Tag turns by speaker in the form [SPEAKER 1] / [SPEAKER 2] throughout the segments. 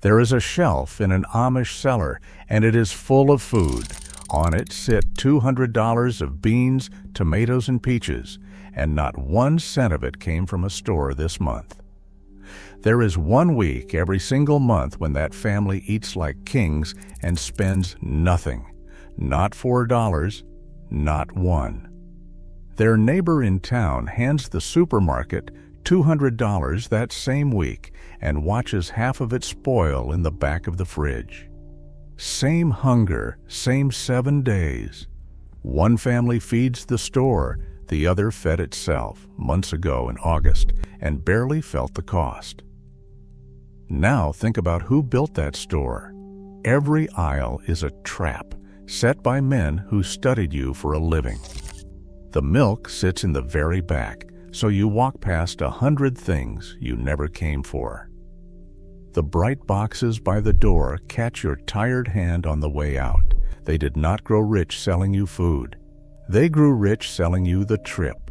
[SPEAKER 1] There is a shelf in an Amish cellar, and it is full of food. On it sit $200 of beans, tomatoes, and peaches, and not 1 cent of it came from a store this month. There is 1 week every single month when that family eats like kings and spends nothing. Not $4, not 1. Their neighbor in town hands the supermarket $200 that same week and watches half of it spoil in the back of the fridge. Same hunger, same 7 days. One family feeds the store, the other fed itself months ago in August and barely felt the cost. Now think about who built that store. Every aisle is a trap set by men who studied you for a living. The milk sits in the very back, so you walk past 100 things you never came for. The bright boxes by the door catch your tired hand on the way out. They did not grow rich selling you food. They grew rich selling you the trip.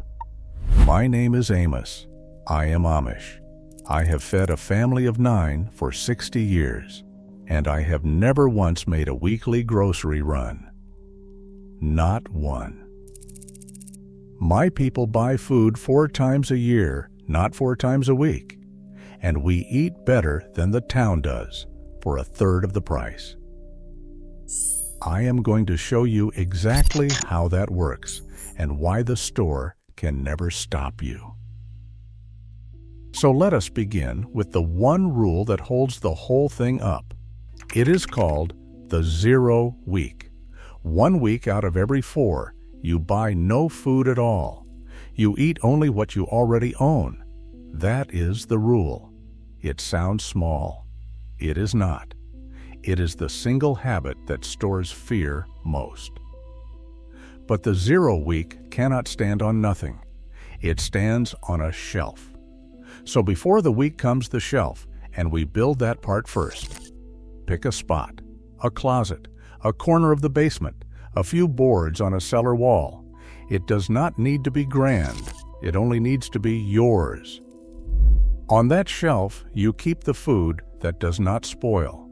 [SPEAKER 1] My name is Amos. I am Amish. I have fed a family of 9 for 60 years, and I have never once made a weekly grocery run. Not one. My people buy food 4 times a year, not 4 times a week, and we eat better than the town does for 1/3 of the price. I am going to show you exactly how that works and why the store can never stop you. So let us begin with the one rule that holds the whole thing up. It is called the 0 week. 1 week out of every 4, you buy no food at all. You eat only what you already own. That is the rule. It sounds small. It is not. It is the single habit that stores fear most. But the 0 week cannot stand on nothing. It stands on a shelf. So before the week comes the shelf, and we build that part first. Pick a spot, a closet, a corner of the basement, a few boards on a cellar wall. It does not need to be grand. It only needs to be yours. On that shelf, you keep the food that does not spoil.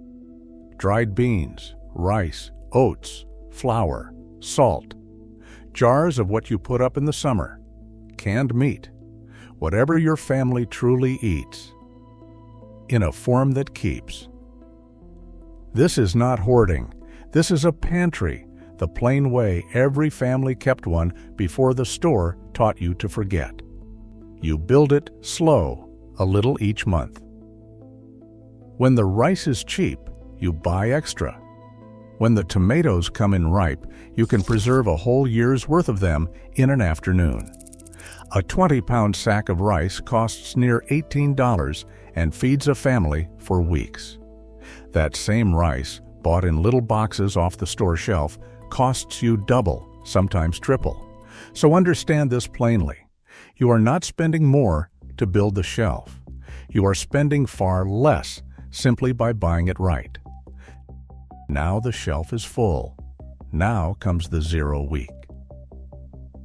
[SPEAKER 1] Dried beans, rice, oats, flour, salt. Jars of what you put up in the summer. Canned meat. Whatever your family truly eats. In a form that keeps. This is not hoarding. This is a pantry. The plain way every family kept one before the store taught you to forget. You build it slow, a little each month. When the rice is cheap, you buy extra. When the tomatoes come in ripe, you can preserve a whole year's worth of them in an afternoon. A 20-pound sack of rice costs near $18 and feeds a family for weeks. That same rice, bought in little boxes off the store shelf, costs you double, sometimes triple. So understand this plainly. You are not spending more to build the shelf. You are spending far less simply by buying it right. Now the shelf is full. Now comes the 0 week.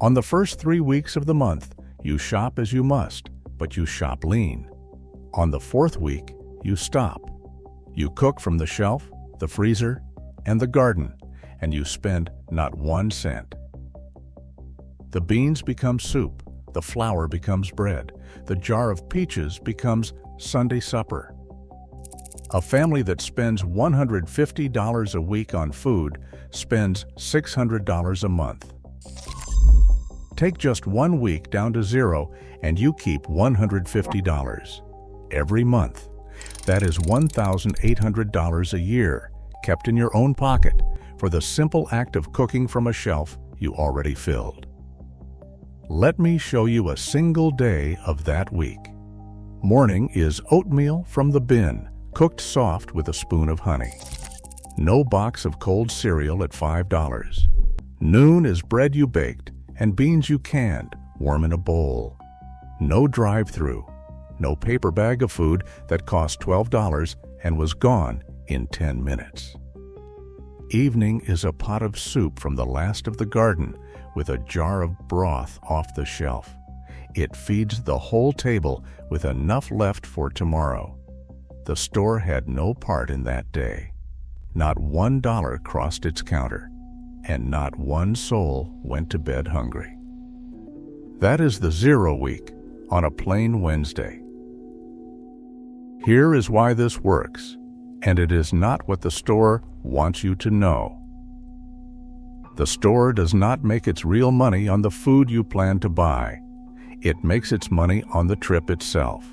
[SPEAKER 1] On the first 3 weeks of the month, you shop as you must, but you shop lean. On the 4th week, you stop. You cook from the shelf, the freezer, and the garden, and you spend not 1 cent. The beans become soup, the flour becomes bread, the jar of peaches becomes Sunday supper. A family that spends $150 a week on food spends $600 a month. Take just 1 week down to 0 and you keep $150 every month. That is $1,800 a year kept in your own pocket for the simple act of cooking from a shelf you already filled. Let me show you a single day of that week. Morning is oatmeal from the bin, cooked soft with a spoon of honey. No box of cold cereal at $5. Noon is bread you baked and beans you canned, warm in a bowl. No drive-through. No paper bag of food that cost $12 and was gone in 10 minutes. Evening is a pot of soup from the last of the garden with a jar of broth off the shelf. It feeds the whole table with enough left for tomorrow. The store had no part in that day. Not $1 crossed its counter, and not one soul went to bed hungry. That is the 0 week on a plain Wednesday. Here is why this works, and it is not what the store wants you to know. The store does not make its real money on the food you plan to buy. It makes its money on the trip itself.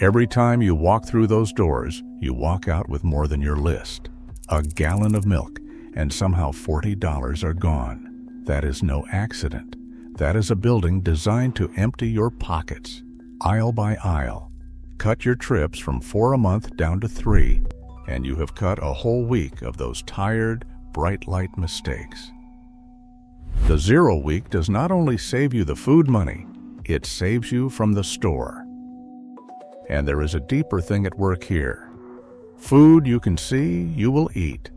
[SPEAKER 1] Every time you walk through those doors, you walk out with more than your list. A gallon of milk, and somehow $40 are gone. That is no accident. That is a building designed to empty your pockets, aisle by aisle. Cut your trips from 4 a month down to 3, and you have cut a whole week of those tired, bright light mistakes. The 0 week does not only save you the food money, it saves you from the store. And there is a deeper thing at work here. Food you can see, you will eat.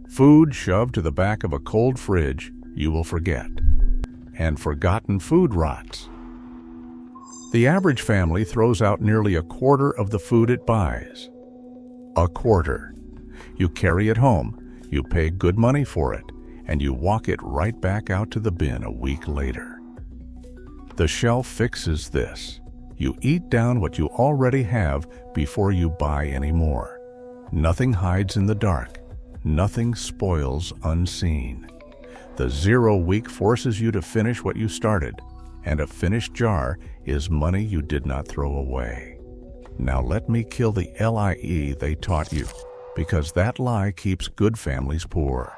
[SPEAKER 1] Food shoved to the back of a cold fridge, you will forget. And forgotten food rots. The average family throws out nearly a quarter of the food it buys. A quarter. You carry it home, you pay good money for it, and you walk it right back out to the bin a week later. The shelf fixes this. You eat down what you already have before you buy any more. Nothing hides in the dark. Nothing spoils unseen. The 0 week forces you to finish what you started, and a finished jar is money you did not throw away. Now let me kill the lie they taught you, because that lie keeps good families poor.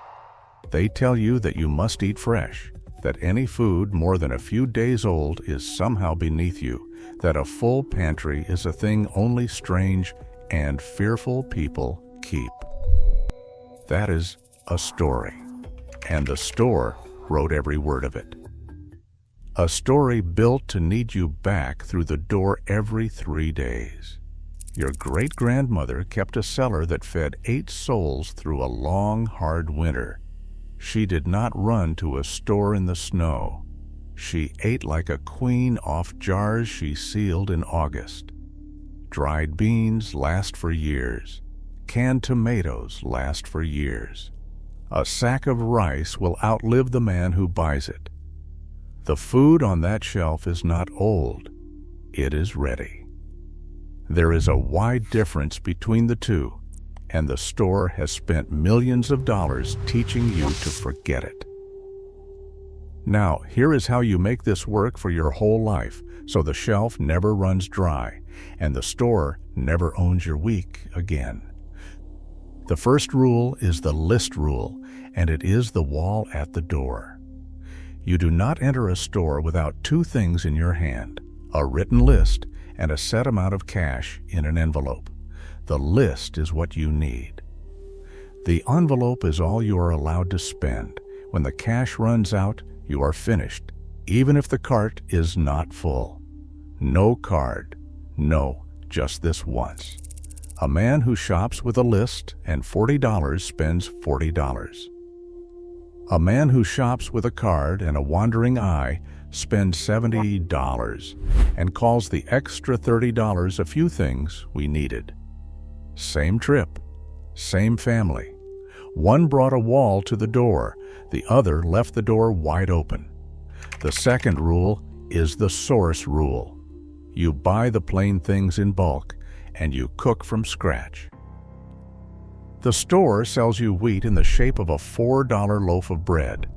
[SPEAKER 1] They tell you that you must eat fresh, that any food more than a few days old is somehow beneath you, that a full pantry is a thing only strange and fearful people keep. That is a story, and the store wrote every word of it. A story built to need you back through the door every 3 days. Your great-grandmother kept a cellar that fed 8 souls through a long, hard winter. She did not run to a store in the snow. She ate like a queen off jars she sealed in August. Dried beans last for years. Canned tomatoes last for years. A sack of rice will outlive the man who buys it. The food on that shelf is not old. It is ready. There is a wide difference between the two, and the store has spent millions of dollars teaching you to forget it. Now, here is how you make this work for your whole life, so the shelf never runs dry, and the store never owns your week again. The first rule is the list rule, and it is the wall at the door. You do not enter a store without 2 things in your hand, a written list and a set amount of cash in an envelope. The list is what you need. The envelope is all you are allowed to spend. When the cash runs out, you are finished, even if the cart is not full. No card. No, just this once. A man who shops with a list and $40 spends $40. A man who shops with a card and a wandering eye spends $70 and calls the extra $30 a few things we needed. Same trip, same family. One brought a wall to the door, the other left the door wide open. The second rule is the source rule. You buy the plain things in bulk, and you cook from scratch. The store sells you wheat in the shape of a $4 loaf of bread.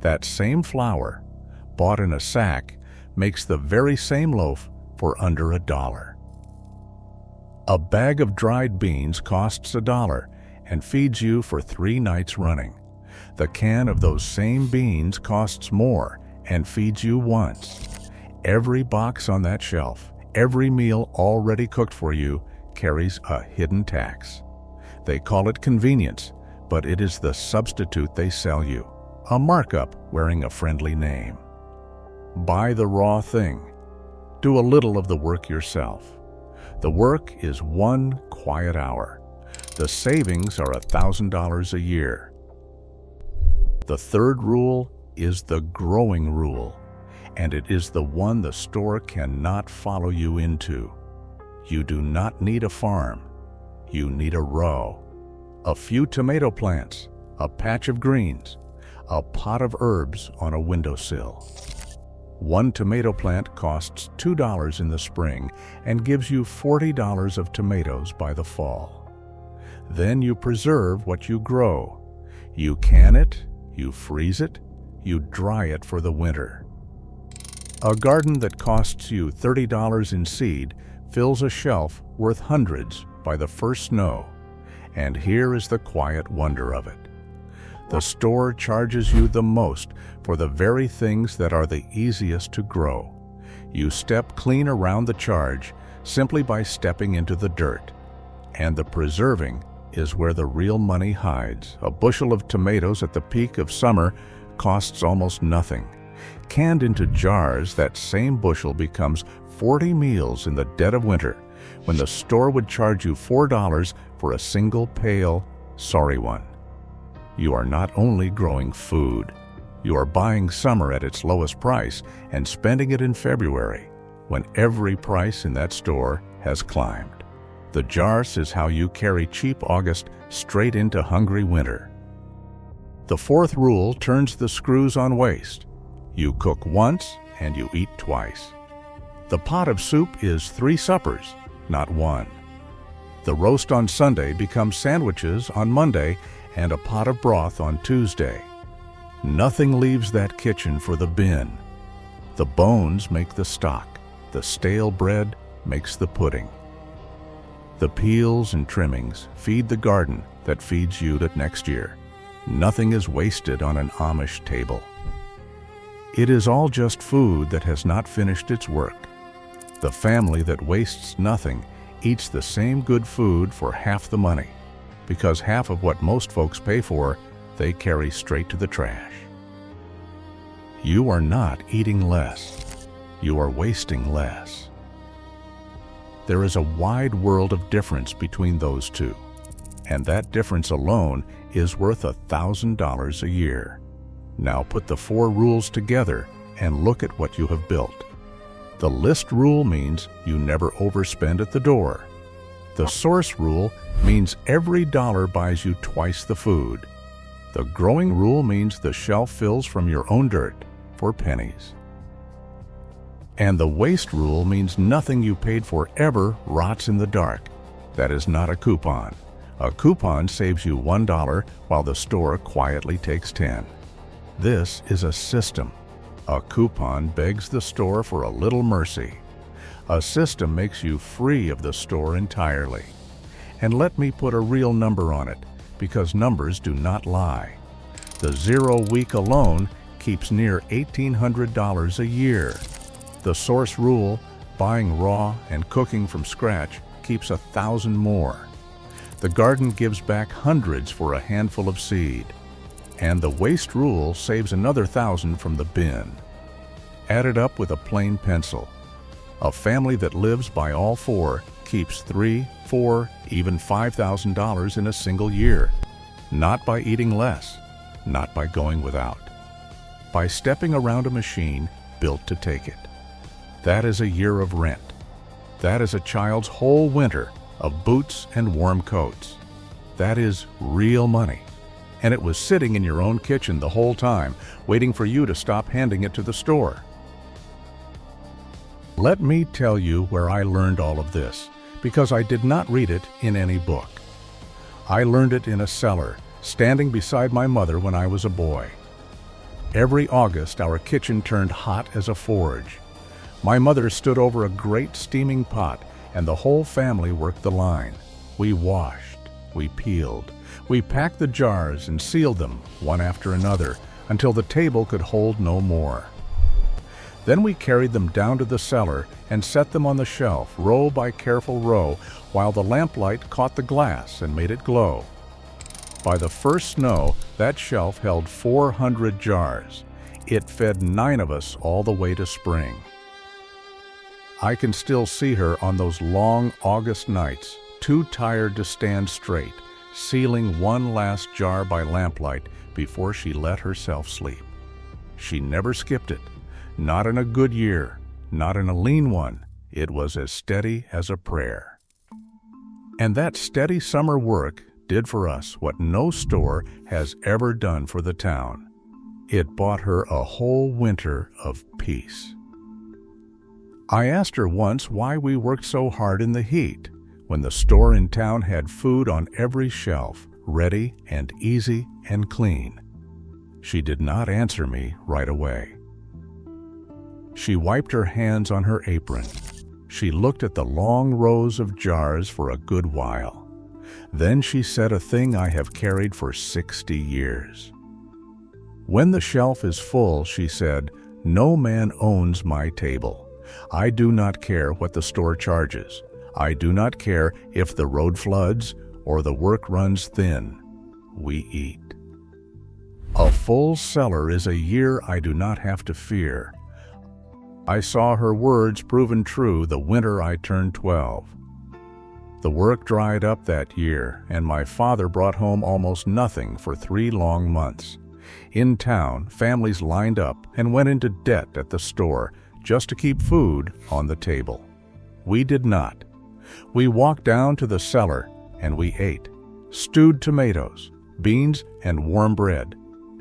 [SPEAKER 1] That same flour, bought in a sack, makes the very same loaf for under $1. A bag of dried beans costs $1 and feeds you for 3 nights running. The can of those same beans costs more and feeds you once. Every box on that shelf, every meal already cooked for you, carries a hidden tax. They call it convenience, but it is the substitute they sell you, a markup wearing a friendly name. Buy the raw thing. Do a little of the work yourself. The work is 1 quiet hour. The savings are $1,000 a year. The third rule is the growing rule, and it is the one the store cannot follow you into. You do not need a farm. You need a row. A few tomato plants, a patch of greens, a pot of herbs on a windowsill. One tomato plant costs $2 in the spring and gives you $40 of tomatoes by the fall. Then you preserve what you grow. You can it, you freeze it, you dry it for the winter. A garden that costs you $30 in seed fills a shelf worth hundreds by the first snow. And here is the quiet wonder of it. The store charges you the most for the very things that are the easiest to grow. You step clean around the charge simply by stepping into the dirt. And the preserving is where the real money hides. A bushel of tomatoes at the peak of summer costs almost nothing. Canned into jars, that same bushel becomes 40 meals in the dead of winter, when the store would charge you $4 for a single pale, sorry one. You are not only growing food, you are buying summer at its lowest price and spending it in February, when every price in that store has climbed. The jars is how you carry cheap August straight into hungry winter. The fourth rule turns the screws on waste. You cook once and you eat twice. The pot of soup is 3 suppers, not 1. The roast on Sunday becomes sandwiches on Monday and a pot of broth on Tuesday. Nothing leaves that kitchen for the bin. The bones make the stock. The stale bread makes the pudding. The peels and trimmings feed the garden that feeds you the next year. Nothing is wasted on an Amish table. It is all just food that has not finished its work. The family that wastes nothing eats the same good food for half the money, because half of what most folks pay for, they carry straight to the trash. You are not eating less. You are wasting less. There is a wide world of difference between those two, and that difference alone is worth $1,000 a year. Now put the 4 rules together and look at what you have built. The list rule means you never overspend at the door. The source rule means every dollar buys you twice the food. The growing rule means the shelf fills from your own dirt for pennies. And the waste rule means nothing you paid for ever rots in the dark. That is not a coupon. A coupon saves you $1 while the store quietly takes 10. This is a system. A coupon begs the store for a little mercy. A system makes you free of the store entirely. And let me put a real number on it, because numbers do not lie. The 0 week alone keeps near $1,800 a year. The source rule, buying raw and cooking from scratch, keeps 1,000 more. The garden gives back hundreds for a handful of seed. And the waste rule saves another 1,000 from the bin. Add it up with a plain pencil. A family that lives by all 4 keeps $3,000, $4,000, even $5,000 in a single year. Not by eating less, not by going without. By stepping around a machine built to take it. That is a year of rent. That is a child's whole winter of boots and warm coats. That is real money. And it was sitting in your own kitchen the whole time, waiting for you to stop handing it to the store. Let me tell you where I learned all of this, because I did not read it in any book. I learned it in a cellar, standing beside my mother when I was a boy. Every August, our kitchen turned hot as a forge. My mother stood over a great steaming pot, and the whole family worked the line. We washed, we peeled, we packed the jars and sealed them, one after another, until the table could hold no more. Then we carried them down to the cellar and set them on the shelf, row by careful row, while the lamplight caught the glass and made it glow. By the first snow, that shelf held 400 jars. It fed 9 of us all the way to spring. I can still see her on those long August nights, too tired to stand straight, sealing one last jar by lamplight before she let herself sleep. She never skipped it. Not in a good year, not in a lean one. It was as steady as a prayer. And that steady summer work did for us what no store has ever done for the town. It bought her a whole winter of peace. I asked her once why we worked so hard in the heat, when the store in town had food on every shelf, ready and easy and clean. She did not answer me right away. She wiped her hands on her apron. She looked at the long rows of jars for a good while. Then she said a thing I have carried for 60 years. When the shelf is full, she said, "No man owns my table. I do not care what the store charges. I do not care if the road floods or the work runs thin. We eat." A full cellar is a year I do not have to fear. I saw her words proven true the winter I turned 12. The work dried up that year, and my father brought home almost nothing for 3 long months. In town, families lined up and went into debt at the store just to keep food on the table. We did not. We walked down to the cellar and we ate stewed tomatoes, beans, and warm bread,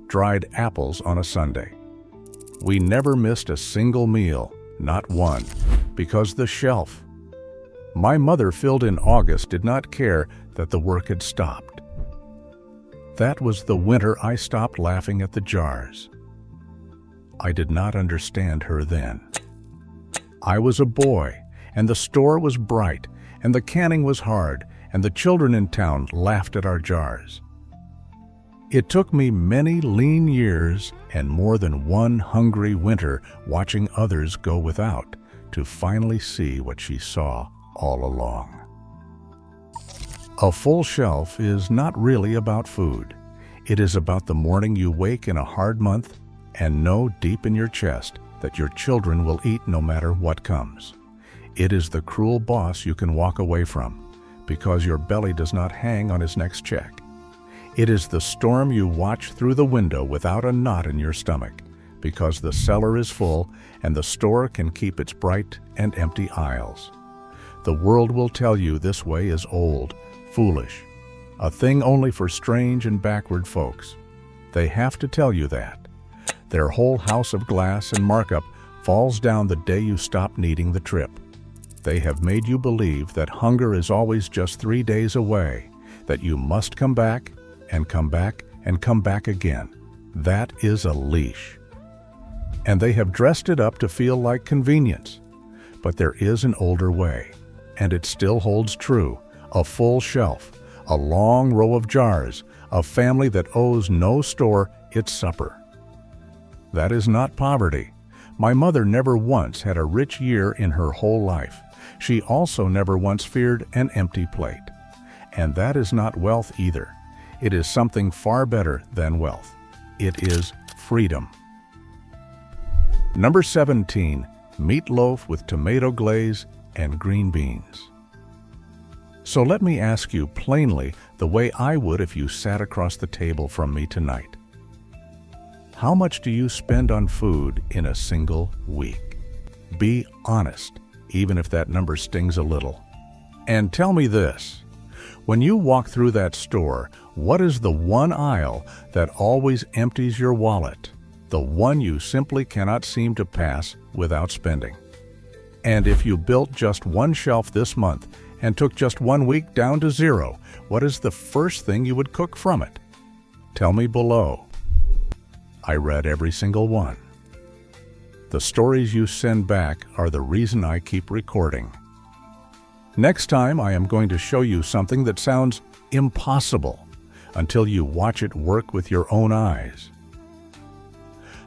[SPEAKER 1] dried apples on a Sunday. We never missed a single meal, not one, because the shelf. My mother, filled in August, did not care that the work had stopped. That was the winter I stopped laughing at the jars. I did not understand her then. I was a boy, and the store was bright, and the canning was hard, and the children in town laughed at our jars. It took me many lean years and more than one hungry winter watching others go without to finally see what she saw all along. A full shelf is not really about food. It is about the morning you wake in a hard month and know deep in your chest that your children will eat no matter what comes. It is the cruel boss you can walk away from because your belly does not hang on his next check. It is the storm you watch through the window without a knot in your stomach because the cellar is full and the store can keep its bright and empty aisles. The world will tell you this way is old, foolish, a thing only for strange and backward folks. They have to tell you that. Their whole house of glass and markup falls down the day you stop needing the trip. They have made you believe that hunger is always just 3 days away, that you must come back and come back and come back again. That is a leash. And they have dressed it up to feel like convenience. But there is an older way, and it still holds true. A full shelf, a long row of jars, a family that owes no store its supper. That is not poverty. My mother never once had a rich year in her whole life. She also never once feared an empty plate. And that is not wealth either. It is something far better than wealth. It is freedom. Number 17, meatloaf with tomato glaze and green beans. So let me ask you plainly the way I would if you sat across the table from me tonight. How much do you spend on food in a single week? Be honest, even if that number stings a little. And tell me this. When you walk through that store, what is the one aisle that always empties your wallet? The one you simply cannot seem to pass without spending. And if you built just one shelf this month and took just 1 week down to 0, what is the first thing you would cook from it? Tell me below. I read every single one. The stories you send back are the reason I keep recording. Next time, I am going to show you something that sounds impossible until you watch it work with your own eyes.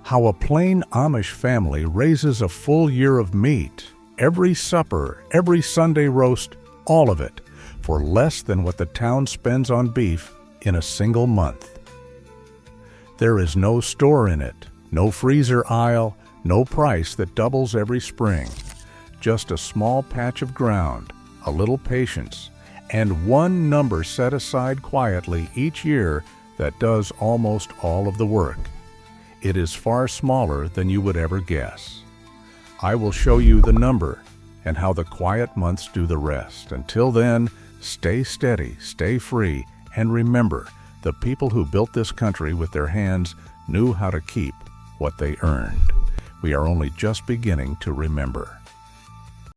[SPEAKER 1] How a plain Amish family raises a full year of meat, every supper, every Sunday roast, all of it, for less than what the town spends on beef in a single month. There is no store in it, no freezer aisle, no price that doubles every spring. Just a small patch of ground, a little patience, and one number set aside quietly each year that does almost all of the work. It is far smaller than you would ever guess. I will show you the number, and how the quiet months do the rest. Until then, stay steady, stay free, and remember, the people who built this country with their hands knew how to keep what they earned. We are only just beginning to remember.